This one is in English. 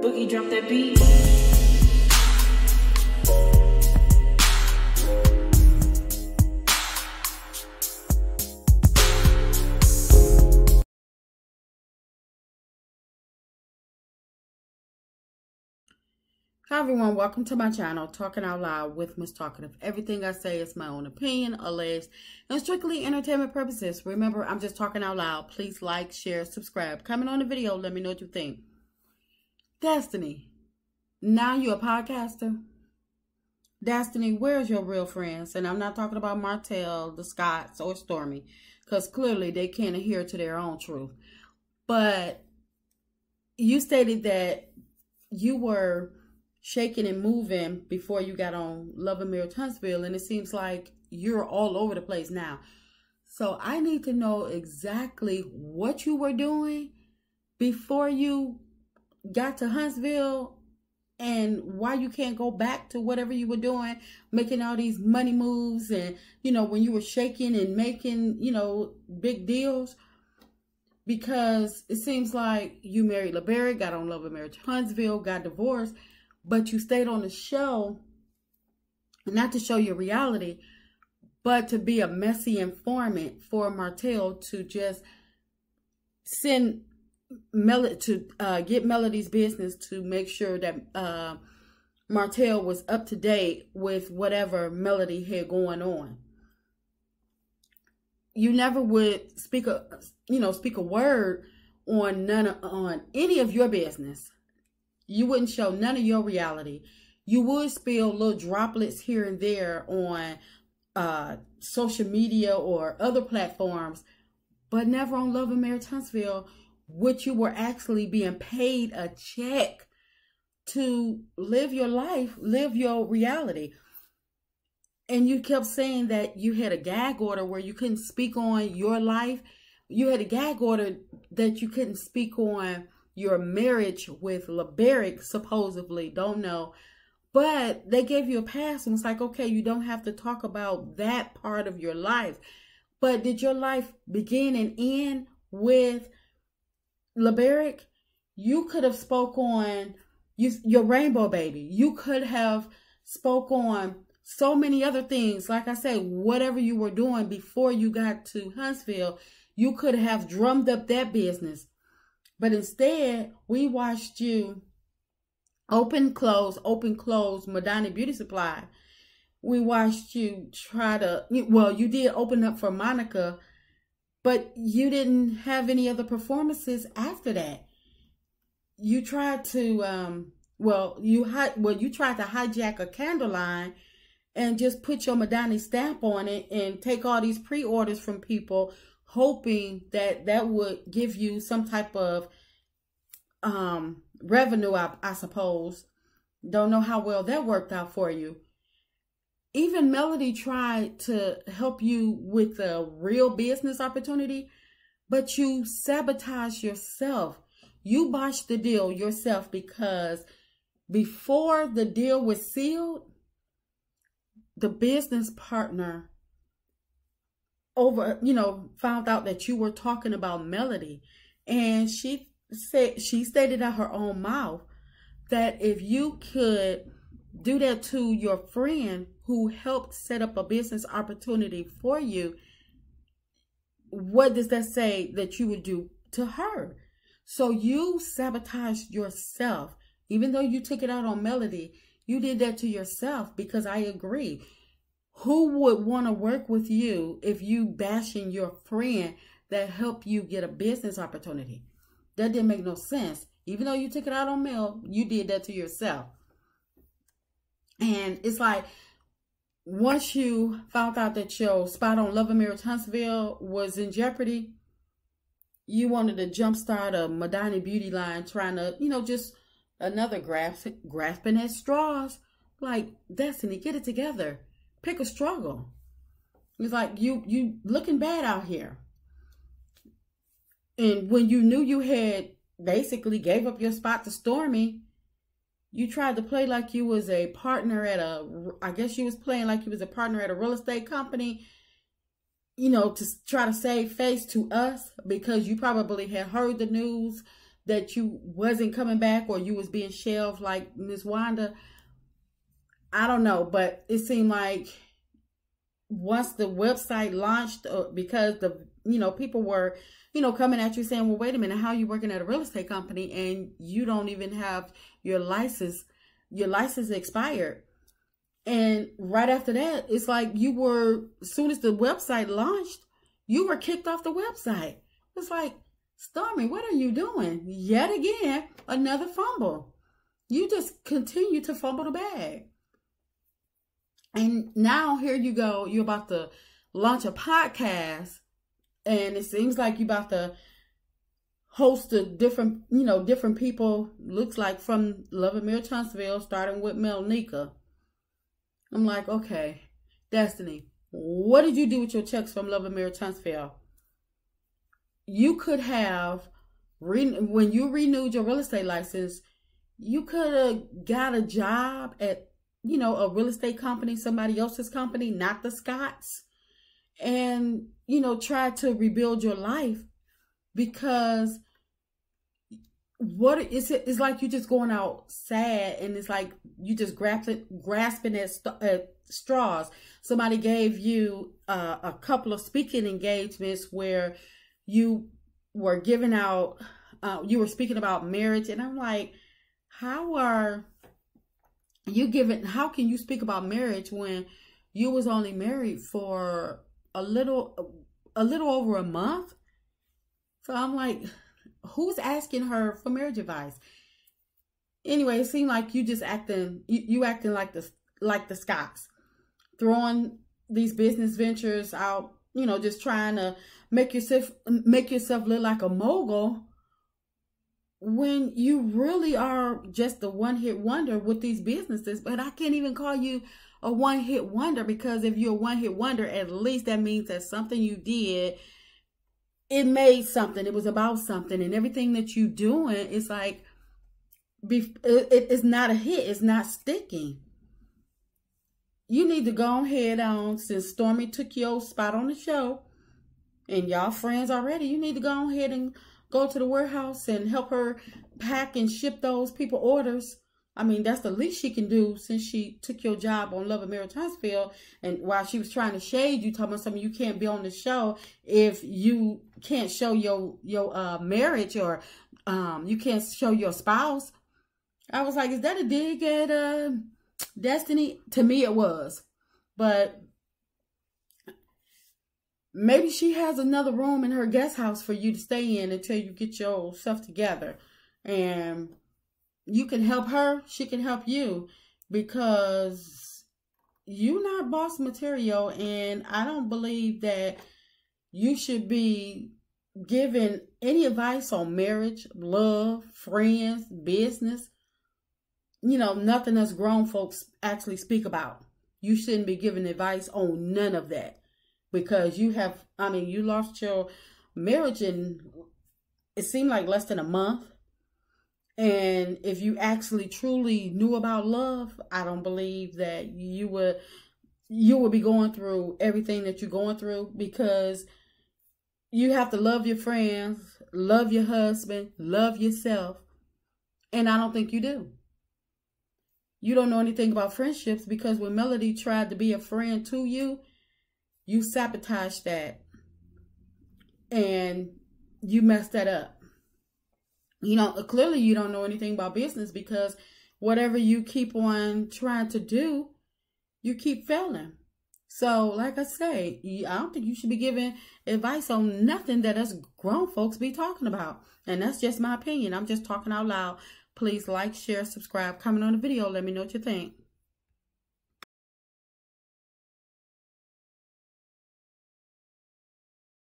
Boogie drop that beat. Hi everyone, welcome to my channel, Talking Out Loud with Miss Talkative. Everything I say is my own opinion, alleged, and strictly entertainment purposes. Remember, I'm just talking out loud. Please like, share, subscribe. Comment on the video, let me know what you think. Destiny, now you're a podcaster? Destiny, where's your real friends? And I'm not talking about Martell, the Scotts, or Stormy, because clearly they can't adhere to their own truth. But you stated that you were shaking and moving before you got on Love and Marriage Huntsville, and it seems like you're all over the place now. So I need to know exactly what you were doing before you got to Huntsville and why you can't go back to whatever you were doing, making all these money moves and, you know, when you were shaking and making, you know, big deals. Because it seems like you married LeBerry, got on Love and Marriage Huntsville, got divorced, but you stayed on the show, not to show your reality, but to be a messy informant for Martell to just send get Melody's business to make sure that Martell was up to date with whatever Melody had going on. You never would speak a word on any of your business. You wouldn't show none of your reality. You would spill little droplets here and there on social media or other platforms, but never on Love and Marriage Huntsville, which you were actually being paid a check to live your life, live your reality. And you kept saying that you had a gag order where you couldn't speak on your life. You had a gag order that you couldn't speak on your marriage with LeBerry, supposedly, don't know. But they gave you a pass and it's like, okay, you don't have to talk about that part of your life. But did your life begin and end with LeBerry? You could have spoke on your rainbow baby. You could have spoke on so many other things. Like I said, whatever you were doing before you got to Huntsville, you could have drummed up that business. But instead, we watched you open, close, Madonna Beauty Supply. We watched you try to, well, you did open up for Monica, but you didn't have any other performances after that. You tried to, you tried to hijack a candle line and just put your Madonna stamp on it and take all these pre-orders from people, hoping that that would give you some type of revenue, I suppose. Don't know how well that worked out for you. Even Melody tried to help you with a real business opportunity, but you sabotaged yourself. You botched the deal yourself because before the deal was sealed, the business partner found out that you were talking about Melody, and she stated out her own mouth that if you could do that to your friend who helped set up a business opportunity for you, what does that say that you would do to her? So you sabotaged yourself. Even though you took it out on Melody, you did that to yourself, because I agree. Who would want to work with you if you bashing your friend that helped you get a business opportunity? That didn't make no sense. Even though you took it out on Mel, you did that to yourself. And it's like, once you found out that your spot on Love and Marriage Huntsville was in jeopardy, you wanted to jumpstart a Madonna beauty line, trying to, just another grasping at straws. Like, Destiny, get it together. Pick a struggle. It's like you looking bad out here. And when you knew you had basically gave up your spot to Stormy, you tried to play like you was a partner at I guess you was playing like you was a partner at a real estate company, to try to save face to us, because you probably had heard the news that you wasn't coming back or you was being shelved like Miss Wanda. I don't know, but it seemed like once the website launched, because the people were coming at you saying, well, wait a minute, how are you working at a real estate company and you don't even have your license expired? And right after that, it's like as soon as the website launched, you were kicked off the website. It's like, Stormy, what are you doing? Yet again, another fumble. You just continue to fumble the bag. And now here you go, you're about to launch a podcast, and it seems like you're about to host a different people, looks like from Love and Mirror Huntsville, starting with Melnika. I'm like, okay, Destiny, what did you do with your checks from Love and Mirror Huntsville? You could have, when you renewed your real estate license, you could have got a job at a real estate company, somebody else's company, not the Scotts, and, try to rebuild your life, because it's like you just going out sad, and it's like you just grasping at straws. Somebody gave you a couple of speaking engagements where you were giving out, you were speaking about marriage, and I'm like, how can you speak about marriage when you was only married for a little over a month? So I'm like, who's asking her for marriage advice? Anyway, it seemed like you just acting like the Scotts, throwing these business ventures out, just trying to make yourself look like a mogul, when you really are just a one-hit wonder with these businesses. But I can't even call you a one-hit wonder, because if you're a one-hit wonder, at least that means that something you did, it made something, it was about something, and everything that you doing is like, it's not a hit, it's not sticking. You need to go ahead on, since Stormy took your spot on the show, and y'all friends already, you need to go ahead and go to the warehouse and help her pack and ship those people orders. I mean, that's the least she can do, since she took your job on Love and Mirror Huntsville. And while she was trying to shade you, talking about something, you can't be on the show if you can't show your marriage, or you can't show your spouse. I was like, is that a dig at Destiny? To me, it was. But maybe she has another room in her guest house for you to stay in until you get your stuff together. And you can help her, she can help you, because you're not boss material. And I don't believe that you should be giving any advice on marriage, love, friends, business. Nothing us grown folks actually speak about. You shouldn't be giving advice on none of that, because you lost your marriage in, it seemed like, less than a month. And if you actually truly knew about love, I don't believe that you would be going through everything that you're going through, because you have to love your friends, love your husband, love yourself. And I don't think you do. You don't know anything about friendships, because when Melody tried to be a friend to you, you sabotaged that. And you messed that up. Clearly you don't know anything about business, because whatever you keep on trying to do, you keep failing. So, like I say, I don't think you should be giving advice on nothing that us grown folks be talking about. And that's just my opinion. I'm just talking out loud. Please like, share, subscribe, comment on the video. Let me know what you think.